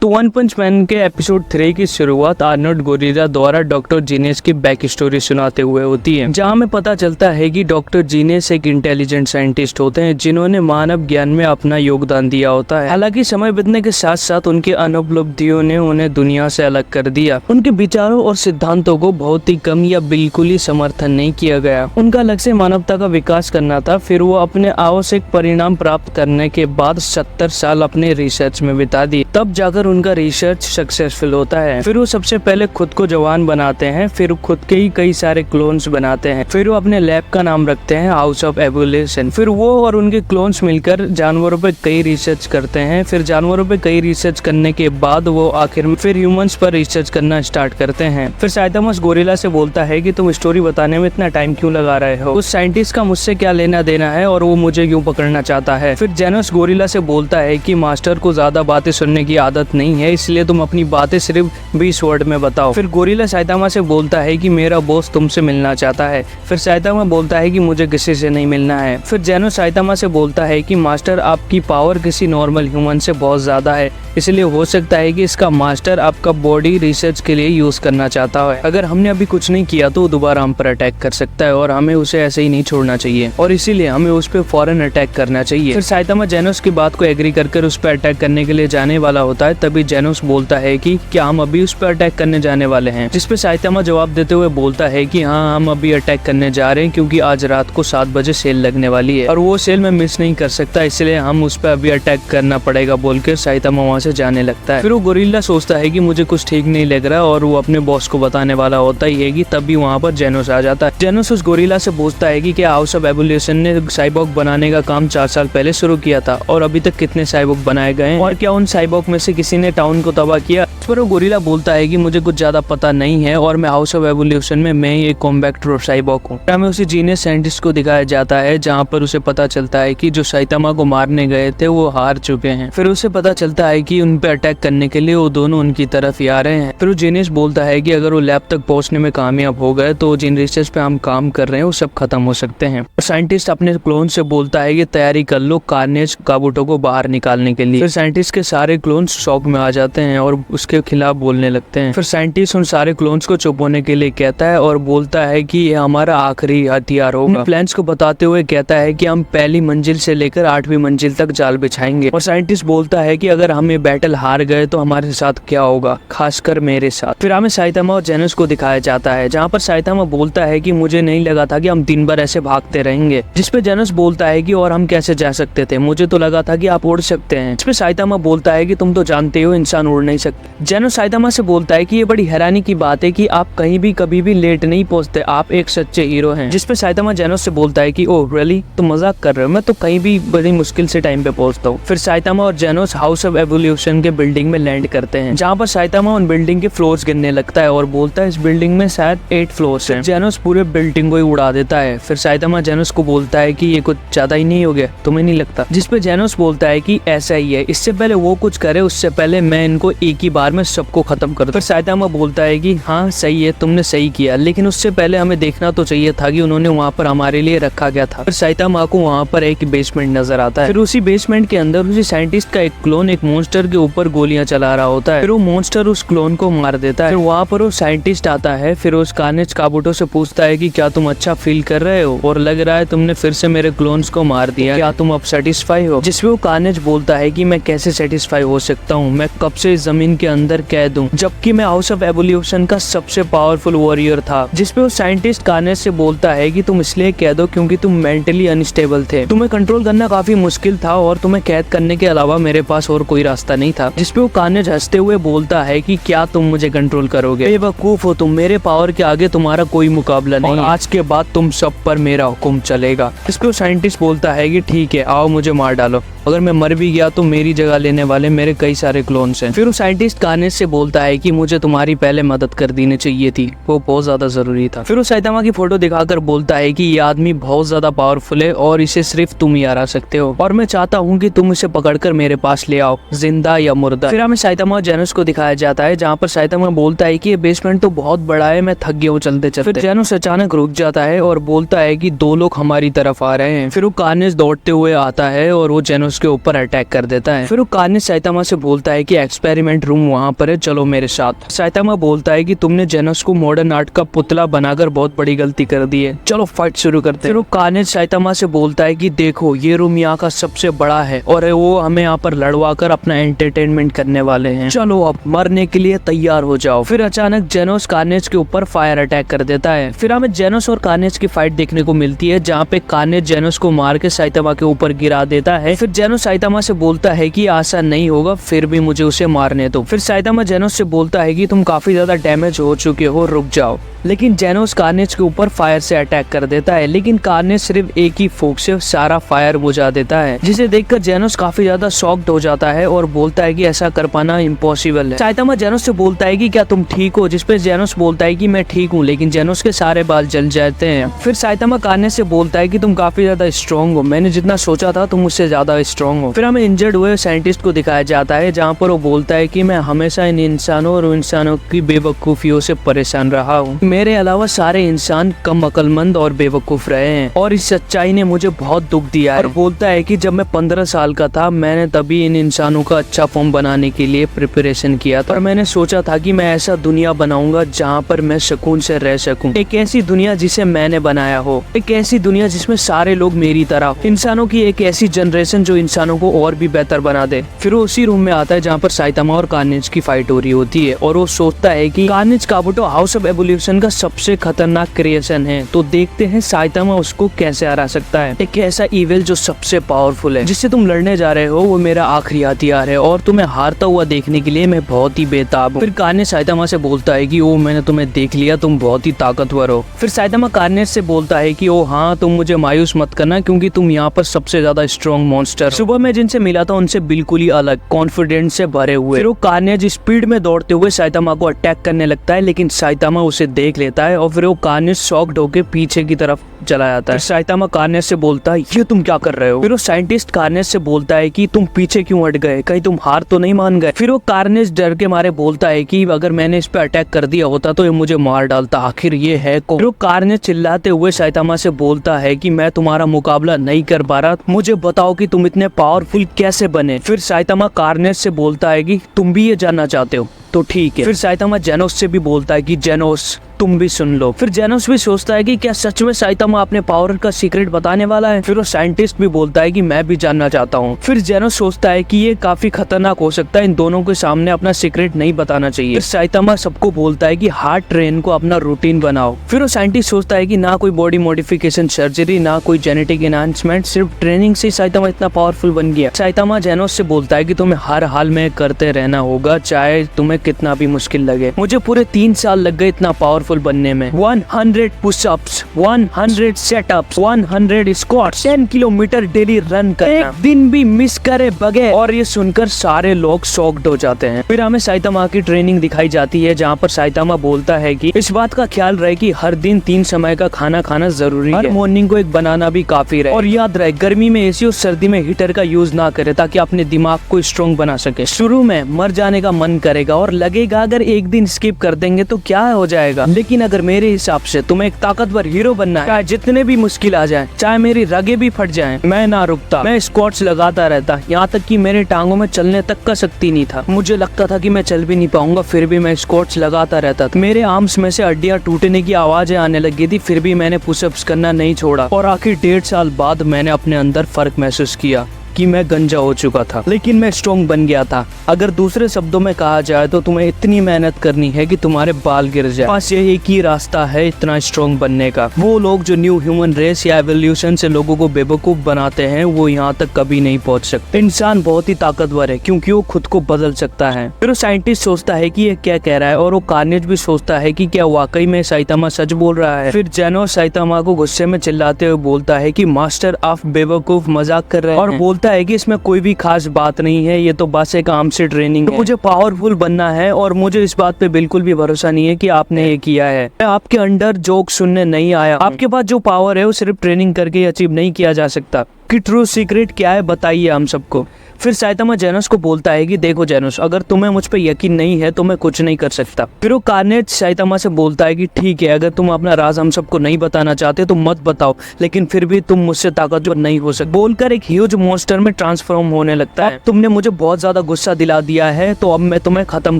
तो वन पंच मैन के एपिसोड 3 की शुरुआत आर्नोल्ड गोरिल्ला द्वारा डॉक्टर जीनियस की बैक स्टोरी सुनाते हुए होती है, जहां हमें पता चलता है कि डॉक्टर जीनियस एक इंटेलिजेंट साइंटिस्ट होते हैं जिन्होंने मानव ज्ञान में अपना योगदान दिया होता है। हालांकि समय बीतने के साथ साथ उनकी अनुपलब्धियों ने उन्हें दुनिया से अलग कर दिया। उनके विचारों और सिद्धांतों को बहुत ही कम या बिल्कुल ही समर्थन नहीं किया गया। उनका लक्ष्य मानवता का विकास करना था। फिर वो अपने आवश्यक परिणाम प्राप्त करने के बाद 70 साल अपने रिसर्च में बिता दिए, तब जाकर उनका रिसर्च सक्सेसफुल होता है। फिर वो सबसे पहले खुद को जवान बनाते हैं, फिर खुद के ही कई सारे क्लोन्स बनाते हैं। फिर वो अपने लैब का नाम रखते हैं हाउस ऑफ एवोल्यूशन। फिर वो और उनके क्लोन्स मिलकर जानवरों पे कई रिसर्च करते हैं। फिर जानवरों पे कई रिसर्च करने के बाद वो आखिर में फिर ह्यूमंस पर रिसर्च करना स्टार्ट करते हैं। फिर साइटामस गोरिल्ला से बोलता है कि तुम स्टोरी बताने में इतना टाइम क्यों लगा रहे हो, उस साइंटिस्ट का मुझसे क्या लेना देना है और वो मुझे क्यों पकड़ना चाहता है। फिर जेनोस गोरिल्ला से बोलता है कि मास्टर को ज्यादा बातें सुनने की आदत नहीं है, इसलिए तुम अपनी बातें सिर्फ 20 वर्ड में बताओ। फिर गोरिल्ला साइटामा से बोलता है कि मेरा बॉस तुमसे मिलना चाहता है। फिर साइटामा बोलता है कि मुझे किसी से नहीं मिलना है। फिर जेनोस साइटामा से बोलता है कि मास्टर आपकी पावर किसी नॉर्मल ह्यूमन से बहुत ज्यादा है, इसलिए हो सकता है कि इसका मास्टर आपका बॉडी रिसर्च के लिए यूज करना चाहता है। अगर हमने अभी कुछ नहीं किया तो दोबारा हम पर अटैक कर सकता है और हमें उसे ऐसे ही नहीं छोड़ना चाहिए और इसीलिए हमें उस पर फौरन अटैक करना चाहिए। फिर साइटामा जेनोस की बात को एग्री कर उस पर अटैक करने के लिए जाने वाला होता है। तभी जेनोस बोलता है कि क्या हम अभी उस पर अटैक करने जाने वाले हैं, जिसपे साइटामा जवाब देते हुए बोलता है कि हाँ, हम अभी अटैक करने जा रहे हैं क्योंकि आज रात को 7 बजे सेल लगने वाली है और वो सेल मैं मिस नहीं कर सकता, इसलिए हम उस पर अभी अटैक करना पड़ेगा बोलकर साइटामा वहाँ से जाने लगता है। फिर वो गोरिल्ला सोचता है कि मुझे कुछ ठीक नहीं लग रहा और वो अपने बॉस को बताने वाला होता ही है कि तभी वहाँ पर जेनोस आ जाता है। जेनोस उस गोरिल्ला से पूछता है कि क्या हाउस ऑफ एवोल्यूशन ने साइबॉर्ग बनाने का काम 4 साल पहले शुरू किया था और अभी तक कितने साइबॉर्ग बनाए गए हैं और क्या उन साइबॉर्ग में से किसी ने टाउन को तबाह किया। इस पर वो गोरिल्ला बोलता है कि मुझे कुछ ज्यादा पता नहीं है और मैं हाउस ऑफ एवोल्यूशन में मैं ही एक कॉम्बैक्टर साइबॉर्ग हूँ। हमें उसी जीनियस साइंटिस्ट को दिखाया जाता है जहाँ पर उसे पता चलता है कि जो साइटामा को मारने गए थे वो हार चुके हैं। फिर उसे पता चलता है कि उन पे अटैक करने के लिए वो दोनों उनकी तरफ ही आ रहे हैं। फिर वो जीनियस बोलता है कि अगर वो लैब तक पहुंचने में कामयाब हो गए तो जिन रिसर्च पे हम काम कर रहे हैं वो सब खत्म हो सकते हैं। साइंटिस्ट अपने क्लोन से बोलता है कि तैयारी कर लो कार्नेज काबूटो को बाहर निकालने के लिए। फिर साइंटिस्ट के सारे क्लोन्स शॉक में आ जाते हैं और उसके खिलाफ बोलने लगते हैं। फिर साइंटिस्ट उन सारे क्लोन्स को चुप होने के लिए कहता है और बोलता है कि ये हमारा आखिरी हथियार होगा। प्लान्स को बताते हुए कहता है कि हम पहली मंजिल से लेकर 8वीं मंजिल तक जाल बिछाएंगे और साइंटिस्ट बोलता है कि अगर हम ये बैटल हार गए तो हमारे साथ क्या होगा, खासकर मेरे साथ। फिर हमें साइटामा और जेनोस को दिखाया जाता है जहाँ पर साइटामा बोलता है कि मुझे नहीं लगा था कि हम दिन भर ऐसे भागते रहेंगे, जिसपे जेनोस बोलता है कि और हम कैसे जा सकते थे, मुझे तो लगा था कि आप उड़ सकते हैं। जिसपे साइटामा बोलता है कि तुम तो जानते हो इंसान उड़ नहीं सकते। जेनोस साइटामा से बोलता है कि ये बड़ी हैरानी की बात है कि आप कहीं भी कभी भी लेट नहीं पहुंचते, आप एक सच्चे हीरो हैं। जिसपे साइटामा जेनोस से बोलता है कि ओह रियली, तुम मजाक कर रहे हो, मैं तो कहीं भी बड़ी मुश्किल से टाइम पे पहुंचता हूँ। फिर साइटामा और जेनोस हाउस ऑफ एवोल्यूशन के बिल्डिंग में लैंड करते हैं जहाँ पर साइटामा उन बिल्डिंग के फ्लोर्स गिनने लगता है और बोलता है इस बिल्डिंग में शायद 8 फ्लोर्स हैं। जेनोस पूरे बिल्डिंग को ही उड़ा देता है। फिर साइटामा जेनोस को बोलता है कि ये कुछ ज्यादा ही नहीं हो गया, तुम्हें नहीं लगता? जिसपे जेनोस बोलता है कि ऐसा ही है, इससे पहले वो कुछ करे उससे पहले मैं इनको एक ही बार में सबको खत्म कर दूं। फिर साइटामा बोलता है कि हाँ सही है, तुमने सही किया, लेकिन उससे पहले हमें देखना तो चाहिए था कि उन्होंने वहाँ पर हमारे लिए रखा गया था। फिर साइटामा को वहाँ पर एक बेसमेंट नजर आता है। फिर उसी बेसमेंट के अंदर उसी साइंटिस्ट का एक क्लोन एक मॉन्स्टर के ऊपर गोलियां चला रहा होता है। फिर वो मॉन्स्टर उस क्लोन को मार देता है। फिर वहाँ पर वो साइंटिस्ट आता है। फिर उस कार्नेज काबूटो से पूछता है कि क्या तुम अच्छा फील कर रहे हो और लग रहा है तुमने फिर से मेरे क्लोन्स को मार दिया, क्या तुम अब सेटिस्फाई हो? जिसपे वो कार्नेज बोलता है कि मैं कैसे सेटिस्फाई हो सकता हूँ, मैं कब से इस जमीन के अंदर कैद हूँ जबकि मैं हाउस ऑफ एवोल्यूशन का सबसे पावरफुल वॉरियर था। जिसपे वो साइंटिस्ट कार्नेज से बोलता है कि तुम इसलिए कैद हो क्योंकि तुम मेंटली अनस्टेबल थे, तुम्हें कंट्रोल करना काफी मुश्किल था और तुम्हें कैद करने के अलावा मेरे पास और कोई रास्ता नहीं था। जिसपे वो कार्नेज हंसते हुए बोलता है कि क्या तुम मुझे कंट्रोल करोगे? बेवकूफ हो तुम, मेरे पावर के आगे तुम्हारा कोई मुकाबला नहीं, आज के बाद तुम सब पर मेरा हुक्म चलेगा। इस पे साइंटिस्ट बोलता है कि ठीक है, आओ मुझे मार डालो, अगर मैं मर भी गया तो मेरी जगह लेने वाले मेरे कई सारे क्लोन्स हैं। फिर वो साइंटिस्ट कार्नेज से बोलता है कि मुझे तुम्हारी पहले मदद कर देनी चाहिए थी, वो बहुत ज्यादा जरूरी था। फिर वो साइटामा की फोटो दिखाकर बोलता है कि ये आदमी बहुत ज्यादा पावरफुल है और इसे सिर्फ तुम ही हरा सकते हो और मैं चाहता हूँ कि तुम इसे पकड़कर मेरे पास ले आओ, जिंदा या मुर्दा। फिर हमें साइटामा और जेनोस को दिखाया जाता है जहाँ पर साइटामा बोलता है कि ये बेसमेंट तो बहुत बड़ा है, मैं थक गया हूँ चलते चलते। फिर जेनोस अचानक रुक जाता है और बोलता है कि 2 लोग हमारी तरफ आ रहे हैं। फिर वो कार्नेज दौड़ते हुए आता है और वो जेनोस जेनोस के ऊपर अटैक कर देता है। फिर वो कार्नेज साइतामा से बोलता है कि एक्सपेरिमेंट रूम वहाँ पर है, चलो मेरे साथ। साइतामा बोलता है कि तुमने जेनोस को मॉडर्न आर्ट का पुतला बनाकर बहुत बड़ी गलती कर दी है, चलो फाइट शुरू करते हैं। फिर वो कार्नेज साइतामा से बोलता है कि देखो ये रूम यहाँ का सबसे बड़ा है और वो हमें यहाँ पर लड़वा कर अपना एंटरटेनमेंट करने वाले हैं, चलो अब मरने के लिए तैयार हो जाओ। फिर अचानक जेनोस कार्नेज के ऊपर फायर अटैक कर देता है। फिर हमें जेनोस और कार्नेज की फाइट देखने को मिलती है, जहाँ पे कार्नेज जेनोस को मार के साइतामा के ऊपर गिरा देता है। फिर जेनोस साइतामा से बोलता है कि आसान नहीं होगा, फिर भी मुझे उसे मारने दो। फिर साइतामा जेनोस से बोलता है कि तुम काफी ज्यादा डैमेज हो चुके हो, रुक जाओ। लेकिन जेनोस कार्नेज के ऊपर फायर से अटैक कर देता है, लेकिन कार्नेज सिर्फ एक ही फूंक से सारा फायर बुझा देता है, जिसे देखकर जेनोस काफी ज्यादा शॉक्ड हो जाता है और बोलता है कि ऐसा कर पाना इम्पॉसिबल है। साइतामा जेनोस से बोलता है कि क्या तुम ठीक हो, जिसपे जेनोस बोलता है कि मैं ठीक हूँ, लेकिन जेनोस के सारे बाल जल जाते हैं। फिर साइतामा कार्नेज से बोलता है कि तुम काफी ज्यादा स्ट्रॉन्ग हो, मैंने जितना सोचा था तुम उससे ज्यादा स्ट्रॉन्ग हो। फिर हमें इंजर्ड हुए साइंटिस्ट को दिखाया जाता है, जहाँ पर वो बोलता है कि मैं हमेशा इन इंसानों और इंसानों की बेवकूफियों से परेशान रहा हूँ, मेरे अलावा सारे इंसान कम अक्लमंद और बेवकूफ रहे हैं और इस सच्चाई ने मुझे बहुत दुख दिया है। और बोलता है कि जब मैं 15 साल का था मैंने तभी इन इंसानों का अच्छा फॉर्म बनाने के लिए प्रिपरेशन किया था और मैंने सोचा था कि मैं ऐसा दुनिया बनाऊंगा जहाँ पर मैं सुकून से रह सकूं, एक ऐसी दुनिया जिसे मैंने बनाया हो, एक ऐसी दुनिया जिसमें सारे लोग मेरी तरह हो, इंसानों की एक ऐसी जनरेशन जो इंसानों को और भी बेहतर बना दे। फिर वो उसी रूम में आता है जहाँ पर साइतामा और कार्नेज की फाइट हो रही होती है और वो सोचता है कि कार्नेज काबुटो हाउस ऑफ एवोल्यूशन का सबसे खतरनाक क्रिएशन है, तो देखते हैं साइतामा उसको कैसे हरा सकता है। एक ऐसा इविल जो सबसे पावरफुल है, जिससे तुम लड़ने जा रहे हो वो मेरा आखिरी हथियार है और तुम्हें हारता हुआ देखने के लिए मैं बहुत ही बेताब हूँ। फिर कार्नेज साइतामा से बोलता है कि ओ मैंने तुम्हें देख लिया, तुम बहुत ही ताकतवर हो। फिर साइतामा कार्नेज से बोलता है कि ओ हाँ, तुम मुझे मायूस मत करना क्योंकि तुम यहाँ पर सबसे ज्यादा स्ट्रॉन्ग मॉन्स्टर। सुबह मैं जिनसे मिला था उनसे बिल्कुल ही अलग, कॉन्फिडेंस से भरे हुए। फिर वो कार्नेज स्पीड में दौड़ते हुए साइतामा को अटैक करने लगता है, लेकिन साइतामा उसे देख लेता है और फिर वो कार्नेज शॉक्ड होकर पीछे की तरफ चला जाता है। साइतामा कार्नेज से बोलता है ये तुम क्या कर रहे हो। फिर वो साइंटिस्ट कार्नेज से बोलता है कि तुम पीछे क्यों हट गए, कहीं तुम हार तो नहीं मान गए। फिर वो कार्नेज डर के मारे बोलता है कि अगर मैंने इस पे अटैक कर दिया होता तो ये मुझे मार डालता, आखिर ये है कौन। फिर वो कार्नेज चिल्लाते हुए साइतामा से बोलता है कि मैं तुम्हारा मुकाबला नहीं कर पा रहा, मुझे बताओ कि तुम इतने पावरफुल कैसे बने। फिर साइतामा कार्नेज से बोलता है कि तुम भी ये जानना चाहते हो तो ठीक है। फिर साइतामा जेनोस से भी बोलता है कि जेनोस तुम भी सुन लो। फिर जेनोस भी सोचता है कि क्या सच में साइतामा अपने पावर का सीक्रेट बताने वाला है। फिर वो साइंटिस्ट भी बोलता है कि मैं भी जानना चाहता हूँ। फिर जेनोस सोचता है कि ये काफी खतरनाक हो सकता है, इन दोनों के सामने अपना सीक्रेट नहीं बताना चाहिए। फिर साइतामा सबको बोलता है कि हार्ट ट्रेन को अपना रूटीन बनाओ। फिर वो साइंटिस्ट सोचता है कि ना कोई बॉडी मॉडिफिकेशन सर्जरी, ना कोई जेनेटिक एनहांसमेंट, सिर्फ ट्रेनिंग से साइतामा इतना पावरफुल बन गया। साइतामा जेनोस से बोलता है कि तुम्हें हर हाल में करते रहना होगा, चाहे तुम्हें कितना भी मुश्किल लगे। मुझे पूरे 3 साल लग गए इतना पावरफुल बनने में। 100 pushups, 100 setups, 100 squats, 10 kilometre daily run करना, एक दिन भी मिस करे बगैर। और ये सुनकर सारे लोग शॉक्ड हो जाते हैं। फिर हमें साइतामा की ट्रेनिंग दिखाई जाती है, जहाँ पर साइतामा बोलता है कि इस बात का ख्याल रहे कि हर दिन 3 समय का खाना खाना जरूरी है, हर मॉर्निंग को एक बनाना भी काफी रहे, और याद रहे गर्मी में एसी और सर्दी में हीटर का यूज ना करे ताकि अपने दिमाग को स्ट्रॉन्ग बना सके। शुरू में मर जाने का मन करेगा और लगेगा अगर एक दिन स्किप कर देंगे तो क्या हो जाएगा, लेकिन अगर मेरे हिसाब से तुम्हें एक ताकतवर हीरो बनना है, चाहे जितने भी मुश्किल आ जाए, चाहे मेरी रगे भी फट जाएं, मैं ना रुकता, मैं स्क्वाट्स लगाता रहता, यहाँ तक कि मेरे टांगों में चलने तक का शक्ति नहीं था, मुझे लगता था कि मैं चल भी नहीं पाऊंगा, फिर भी मैं स्क्वाट्स लगाता रहता था। मेरे आर्म्स में से हड्डियां टूटने की आवाजें आने लगी थी, फिर भी मैंने पुशअप्स करना नहीं छोड़ा, और आखिर 1.5 साल बाद मैंने अपने अंदर फर्क महसूस किया कि मैं गंजा हो चुका था, लेकिन मैं स्ट्रॉन्ग बन गया था। अगर दूसरे शब्दों में कहा जाए तो तुम्हें इतनी मेहनत करनी है कि तुम्हारे बाल गिर जाए, बस ये एक ही रास्ता है इतना स्ट्रॉन्ग बनने का। वो लोग जो न्यू ह्यूमन रेस या एवोल्यूशन से लोगों को बेवकूफ बनाते हैं, वो यहाँ तक कभी नहीं पहुँच सकते। इंसान बहुत ही ताकतवर है क्योंकि वो खुद को बदल सकता है। फिर वो साइंटिस्ट सोचता है कि ये क्या कह रहा है, और वो कार्नेज भी सोचता है कि क्या वाकई में साइतामा सच बोल रहा है। फिर जेनोस साइतामा को गुस्से में चिल्लाते हुए बोलता है कि मास्टर ऑफ बेवकूफ मजाक कर रहे हैं, और बोलता है कि इसमें कोई भी खास बात नहीं है, ये तो बस एक आम से ट्रेनिंग है। मुझे पावरफुल बनना है और मुझे इस बात पे बिल्कुल भी भरोसा नहीं है कि आपने ये किया है। मैं आपके अंडर जोक सुनने नहीं आया। आपके पास जो पावर है वो सिर्फ ट्रेनिंग करके अचीव नहीं किया जा सकता। कि ट्रू सीक्रेट क्या है बताइए हम सबको। फिर साइतामा जेनोस को बोलता है कि देखो जेनोस, अगर तुम्हें मुझ पे यकीन नहीं है तो मैं कुछ नहीं कर सकता। फिर वो कार्नेज साइतामा से बोलता है कि ठीक है, अगर तुम अपना राज हम सबको नहीं बताना चाहते तो मत बताओ, लेकिन फिर भी तुम मुझसे ताकतवर नहीं हो सकते। बोलकर एक ह्यूज मॉन्स्टर में ट्रांसफॉर्म होने लगता है। तुमने मुझे बहुत ज्यादा गुस्सा दिला दिया है तो अब मैं तुम्हें खत्म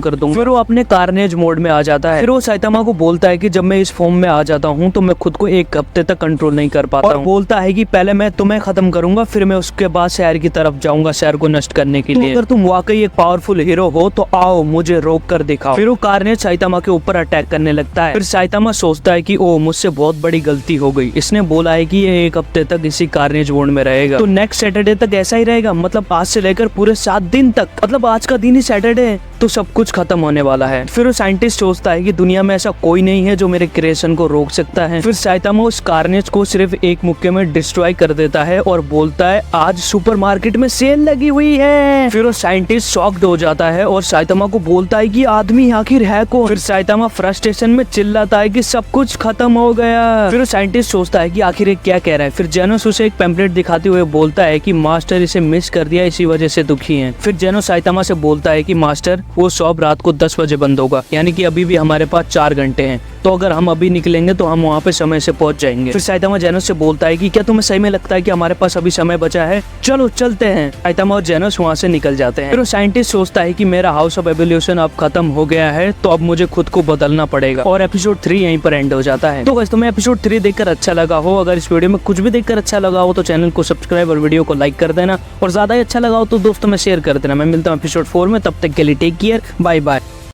कर दूंगा। फिर वो अपने कार्नेज मोड में आ जाता है। फिर वो साइतामा को बोलता है कि जब मैं इस फॉर्म में आ जाता हूँ तो मैं खुद को एक हफ्ते तक कंट्रोल नहीं कर पाता हूँ। बोलता है कि पहले मैं तुम्हें खत्म करूंगा, फिर मैं उसके बाद शहर की तरफ जाऊंगा शहर को नष्ट करने के लिए। अगर तुम वाकई एक पावरफुल हीरो हो तो आओ मुझे रोक कर दिखाओ। फिर वो कार्नेज साइतामा के ऊपर अटैक करने लगता है। फिर साइतामा सोचता है कि ओ मुझसे बहुत बड़ी गलती हो गई, इसने बोला है कि ये एक हफ्ते तक इसी कार्नेज मोड में रहेगा, तो नेक्स्ट सैटरडे तक ऐसा ही रहेगा। मतलब आज से लेकर पूरे 7 दिन तक, मतलब आज का दिन ही सैटरडे है तो सब कुछ खत्म होने वाला है। फिर वो साइंटिस्ट सोचता है कि दुनिया में ऐसा कोई नहीं है जो मेरे क्रिएशन को रोक सकता है। फिर साइतामा उस कार्नेज को सिर्फ एक मुक्के में डिस्ट्रॉय कर देता है और बोलता है आज सुपरमार्केट में सेल लगी हुई है। फिर वो साइंटिस्ट शॉक्ड हो जाता है और साइतामा को बोलता है कि आदमी आखिर है कौन। फिर साइतामा फ्रस्ट्रेशन में चिल्लाता है कि सब कुछ खत्म हो गया। फिर वो साइंटिस्ट सोचता है कि आखिर ये क्या कह रहा है। फिर जेनोस उसे एक पैम्पलेट दिखाते हुए बोलता है कि मास्टर इसे मिस कर दिया, इसी वजह से दुखी है। फिर जेनोस साइतामा से बोलता है कि मास्टर वो शॉप रात को 10 बजे बंद होगा, यानी कि अभी भी हमारे पास 4 घंटे हैं, तो अगर हम अभी निकलेंगे तो हम वहाँ पे समय से पहुंच जाएंगे। फिर साइतामा जेनोस से बोलता है कि क्या तुम्हें सही में लगता है कि हमारे पास अभी समय बचा है, चलो चलते हैं। साइतामा और जेनोस वहाँ से निकल जाते हैं। फिर वो साइंटिस्ट सोचता है कि मेरा हाउस ऑफ एवोल्यूशन अब खत्म हो गया है, तो अब मुझे खुद को बदलना पड़ेगा। और एपिसोड 3 यहीं पर एंड हो जाता है। तो गाइस तुम्हें एपिसोड 3 देखकर अच्छा लगा हो, अगर इस वीडियो में कुछ भी देखकर अच्छा लगा हो तो चैनल को सब्सक्राइब और वीडियो को लाइक कर देना, और ज्यादा ही अच्छा लगा हो तो दोस्तों में शेयर कर देना। मैं मिलता हूँ एपिसोड 4 में, तब तक के लिए टेक केयर, बाय बाय।